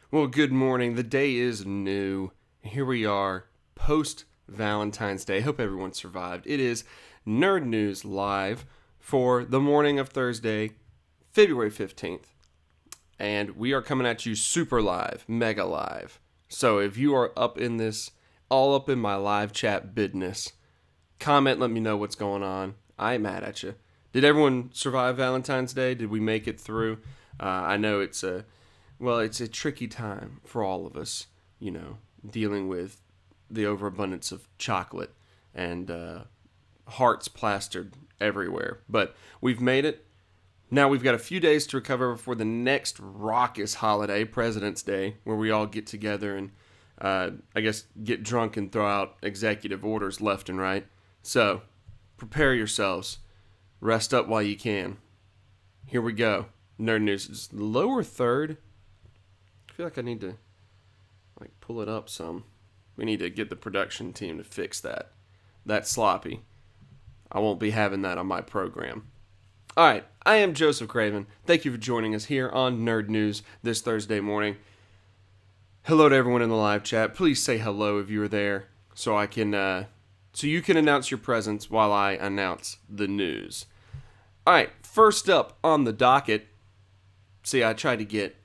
Well, good morning. The day is new. Here we are, post Valentine's Day. Hope everyone survived. It is Nerd News Live for the morning of Thursday, February 15th. And we are coming at you super live, mega live. So if you are up in this, all up in my live chat business, comment, let me know what's going on. I ain't mad at you. Did everyone survive Valentine's Day? Did we make it through? I know it's a tricky time for all of us, dealing with the overabundance of chocolate and hearts plastered everywhere. But we've made it. Now we've got a few days to recover before the next raucous holiday, President's Day, where we all get together and, get drunk and throw out executive orders left and right. So, prepare yourselves. Rest up while you can. Here we go. Nerd News is lower third. I feel like I need to pull it up some. We need to get the production team to fix that. That's sloppy. I won't be having that on my program. All right, I am Joseph Craven. Thank you for joining us here on Nerd News this Thursday morning. Hello to everyone in the live chat. Please say hello if you are there, so you can announce your presence while I announce the news. All right, first up on the docket. See, I tried to get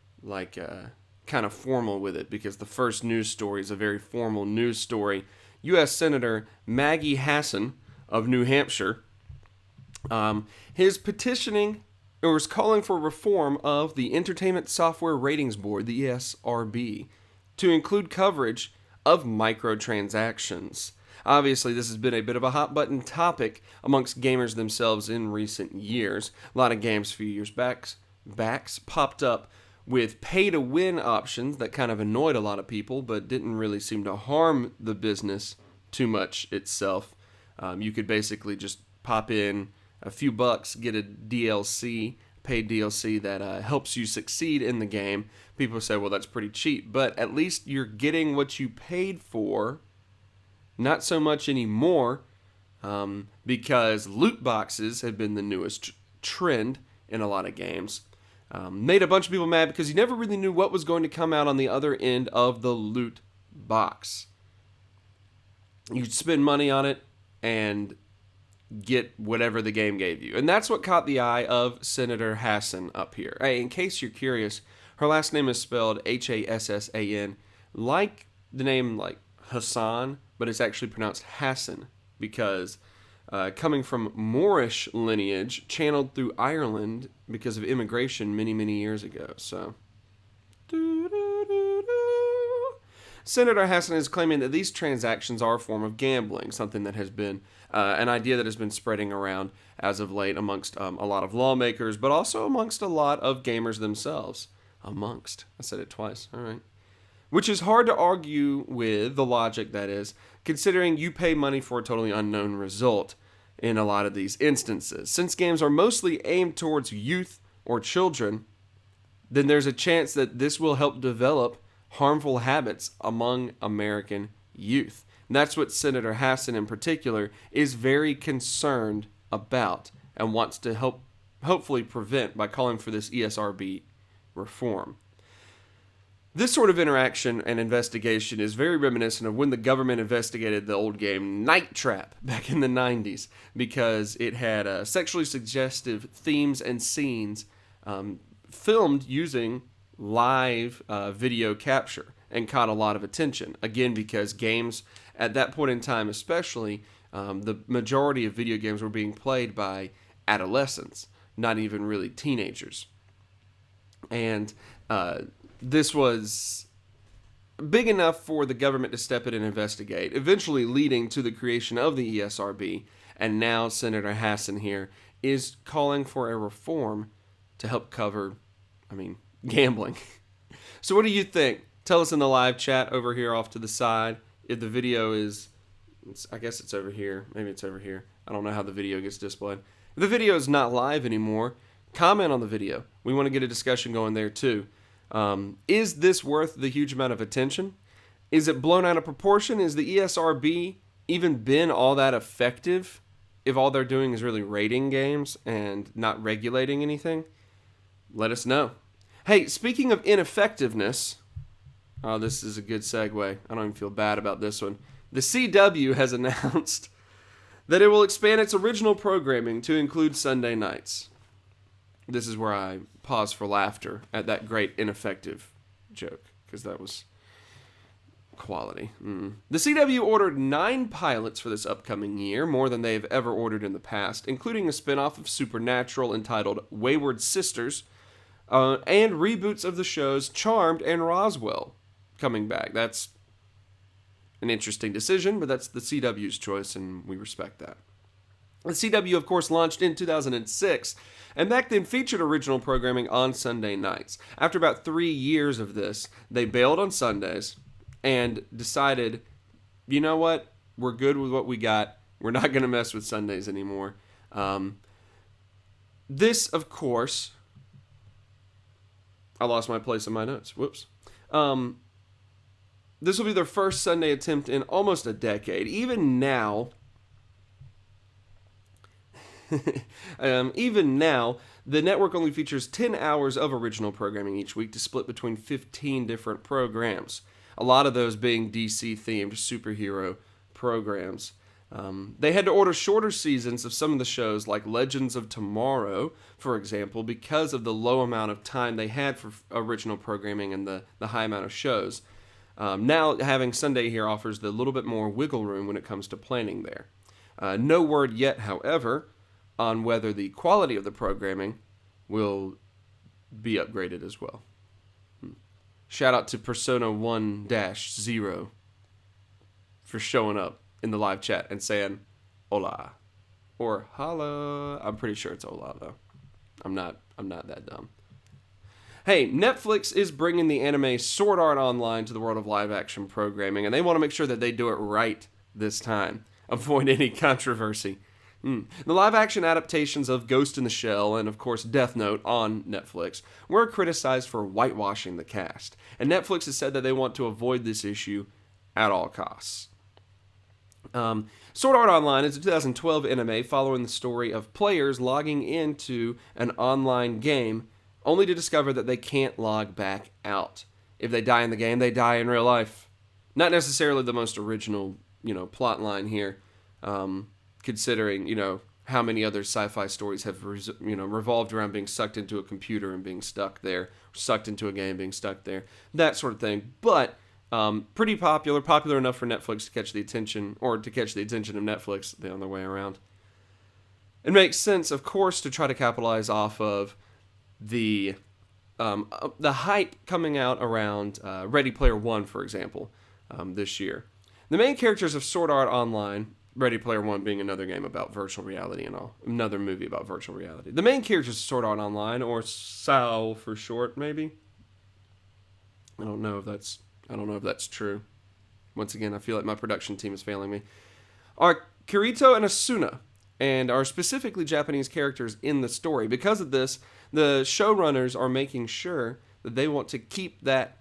kind of formal with it because the first news story is a very formal news story. U.S. Senator Maggie Hassan of New Hampshire, his petitioning or is calling for reform of the Entertainment Software Ratings Board, the ESRB, to include coverage of microtransactions. Obviously, this has been a bit of a hot-button topic amongst gamers themselves in recent years. A lot of games a few years back popped up with pay-to-win options that kind of annoyed a lot of people, but didn't really seem to harm the business too much itself. You could basically just pop in a few bucks, get a DLC, paid DLC that helps you succeed in the game. People say, well, that's pretty cheap, but at least you're getting what you paid for. Not so much anymore, because loot boxes have been the newest trend in a lot of games. Made a bunch of people mad because you never really knew what was going to come out on the other end of the loot box. You'd spend money on it and get whatever the game gave you. And that's what caught the eye of Senator Hassan up here. Hey, in case you're curious, her last name is spelled Hassan, like the name Hassan, but it's actually pronounced Hassan because coming from Moorish lineage, channeled through Ireland because of immigration many, many years ago. So, Senator Hassan is claiming that these transactions are a form of gambling, something that has been an idea that has been spreading around as of late amongst a lot of lawmakers, but also amongst a lot of gamers themselves. I said it twice, all right. Which is hard to argue with, the logic that is, considering you pay money for a totally unknown result in a lot of these instances. Since games are mostly aimed towards youth or children, then there's a chance that this will help develop harmful habits among American youth. And that's what Senator Hassan in particular is very concerned about and wants to hopefully prevent by calling for this ESRB reform. This sort of interaction and investigation is very reminiscent of when the government investigated the old game Night Trap back in the 90s because it had sexually suggestive themes and scenes filmed using live video capture and caught a lot of attention. Again, because games at that point in time especially, the majority of video games were being played by adolescents, not even really teenagers. And this was big enough for the government to step in and investigate, eventually leading to the creation of the ESRB. And now Senator Hassan here is calling for a reform to help cover, gambling. So what do you think? Tell us in the live chat over here off to the side. If the video I guess it's over here. Maybe it's over here. I don't know how the video gets displayed. If the video is not live anymore, comment on the video. We want to get a discussion going there too. Is this worth the huge amount of attention? Is it blown out of proportion? Is the ESRB even been all that effective if all they're doing is really rating games and not regulating anything? Let us know. Hey, speaking of ineffectiveness, Oh, this is a good segue. I don't even feel bad about this one. The CW has announced that it will expand its original programming to include Sunday nights. This is where I pause for laughter at that great ineffective joke, because that was quality. The CW ordered 9 pilots for this upcoming year, more than they've ever ordered in the past, including a spinoff of Supernatural entitled Wayward Sisters, and reboots of the shows Charmed and Roswell coming back. That's an interesting decision, but that's the CW's choice, and we respect that. The CW, of course, launched in 2006, and back then featured original programming on Sunday nights. After about 3 years of this, they bailed on Sundays and decided, you know what, we're good with what we got. We're not going to mess with Sundays anymore. This, of course, I lost my place in my notes. Whoops. This will be their first Sunday attempt in almost a decade. Even now, the network only features 10 hours of original programming each week to split between 15 different programs. A lot of those being DC-themed superhero programs. They had to order shorter seasons of some of the shows, like Legends of Tomorrow, for example, because of the low amount of time they had for original programming and the high amount of shows. Now, having Sunday here offers the little bit more wiggle room when it comes to planning there. No word yet, however, on whether the quality of the programming will be upgraded as well. Shout out to Persona 1-0 for showing up in the live chat and saying hola or holla. I'm pretty sure it's hola though. I'm not that dumb. Hey, Netflix is bringing the anime Sword Art Online to the world of live action programming, and they want to make sure that they do it right this time. Avoid any controversy. The live action adaptations of Ghost in the Shell and, of course, Death Note on Netflix were criticized for whitewashing the cast, and Netflix has said that they want to avoid this issue at all costs. Sword Art Online is a 2012 anime following the story of players logging into an online game only to discover that they can't log back out. If they die in the game, they die in real life. Not necessarily the most original, plot line here, considering, how many other sci-fi stories have, revolved around being sucked into a computer and being stuck there, or sucked into a game being stuck there, that sort of thing. But pretty popular enough for Netflix to catch the attention, or to catch the attention of Netflix the other way around. It makes sense, of course, to try to capitalize off of the hype coming out around Ready Player One, for example, this year. The main characters of Sword Art Online, Ready Player One being another game about virtual reality and all, another movie about virtual reality. The main characters of Sword Art Online, or SAO for short, maybe. I don't know if that's true. Once again, I feel like my production team is failing me. Are Kirito and Asuna, and are specifically Japanese characters in the story. Because of this, the showrunners are making sure that they want to keep that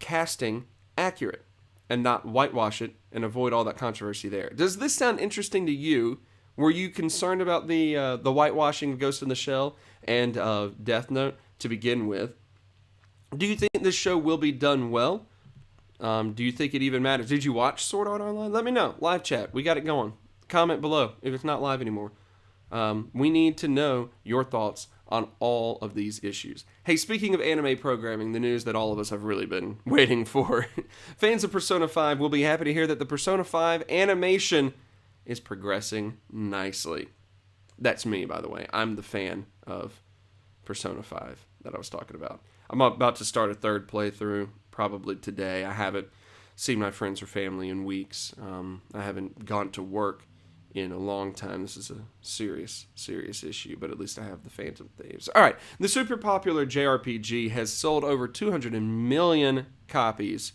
casting accurate and not whitewash it and avoid all that controversy there. Does this sound interesting to you? Were you concerned about the whitewashing of Ghost in the Shell and Death Note to begin with? Do you think this show will be done well? Do you think it even matters? Did you watch Sword Art Online? Let me know. Live chat. We got it going. Comment below if it's not live anymore. We need to know your thoughts on all of these issues. Hey, speaking of anime programming, the news that all of us have really been waiting for. Fans of Persona 5 will be happy to hear that the Persona 5 animation is progressing nicely. That's me, by the way. I'm the fan of Persona 5 that I was talking about. I'm about to start a third playthrough, probably today. I haven't seen my friends or family in weeks. I haven't gone to work in a long time. This is a serious issue, but at least I have the Phantom Thieves. All right, the super popular JRPG has sold over 200 million copies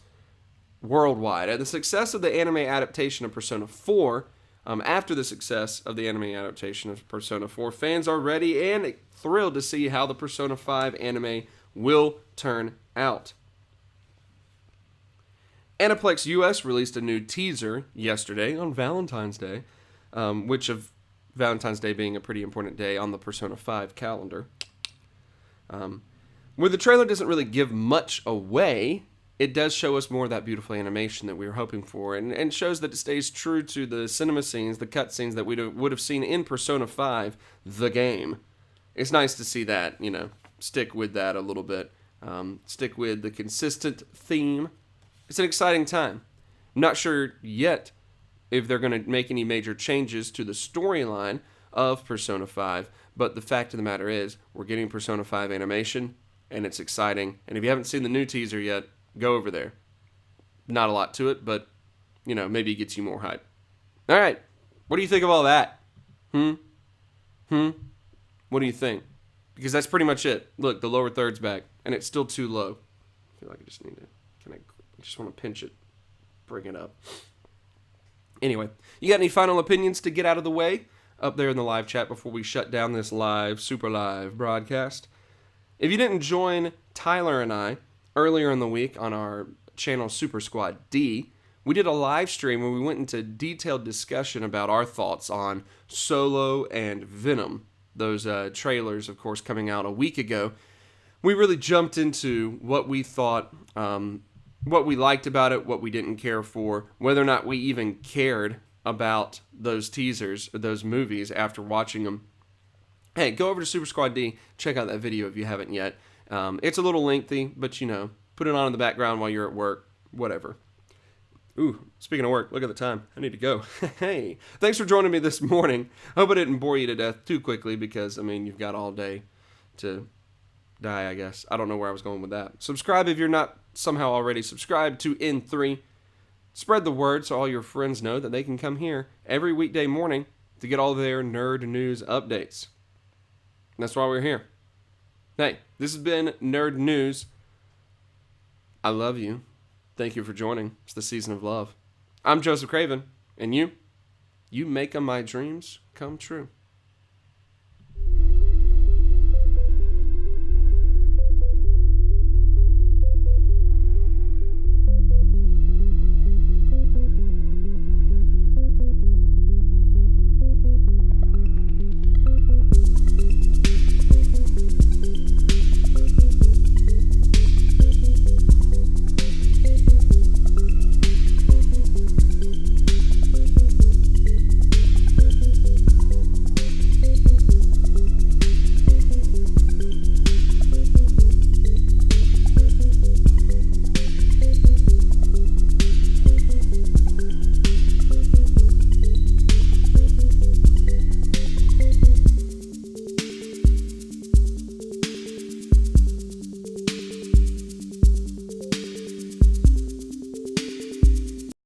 worldwide. And the success of the anime adaptation of Persona 4, after the success of the anime adaptation of Persona 4, fans are ready and thrilled to see how the Persona 5 anime will turn out. Aniplex US released a new teaser yesterday on Valentine's Day, which of Valentine's Day being a pretty important day on the Persona 5 calendar. Where the trailer doesn't really give much away, it does show us more of that beautiful animation that we were hoping for, and shows that it stays true to the cinema scenes, the cutscenes that we would have seen in Persona 5, the game. It's nice to see that, stick with that a little bit. Stick with the consistent theme. It's an exciting time. I'm not sure yet if they're going to make any major changes to the storyline of Persona 5, but the fact of the matter is, we're getting Persona 5 animation, and it's exciting. And if you haven't seen the new teaser yet, go over there. Not a lot to it, but, maybe it gets you more hype. All right, what do you think of all that? What do you think? Because that's pretty much it. Look, the lower third's back, and it's still too low. I feel like I just need to, I just want to pinch it, bring it up. Anyway, you got any final opinions to get out of the way up there in the live chat before we shut down this super live broadcast? If you didn't join Tyler and I earlier in the week on our channel Super Squad D, we did a live stream where we went into detailed discussion about our thoughts on Solo and Venom. Those trailers, of course, coming out a week ago. We really jumped into what we thought, what we liked about it, what we didn't care for, whether or not we even cared about those teasers, or those movies after watching them. Hey, go over to Super Squad D, check out that video if you haven't yet. It's a little lengthy, but put it on in the background while you're at work, whatever. Ooh, speaking of work, look at the time. I need to go. Hey, thanks for joining me this morning. Hope I didn't bore you to death too quickly because, you've got all day to die, I guess. I don't know where I was going with that. Subscribe if you're not somehow already subscribed to N3. Spread the word so all your friends know that they can come here every weekday morning to get all their nerd news updates. And that's why we're here. Hey, this has been Nerd News. I love you. Thank you for joining. It's the season of love. I'm Joseph Craven, and you make my dreams come true.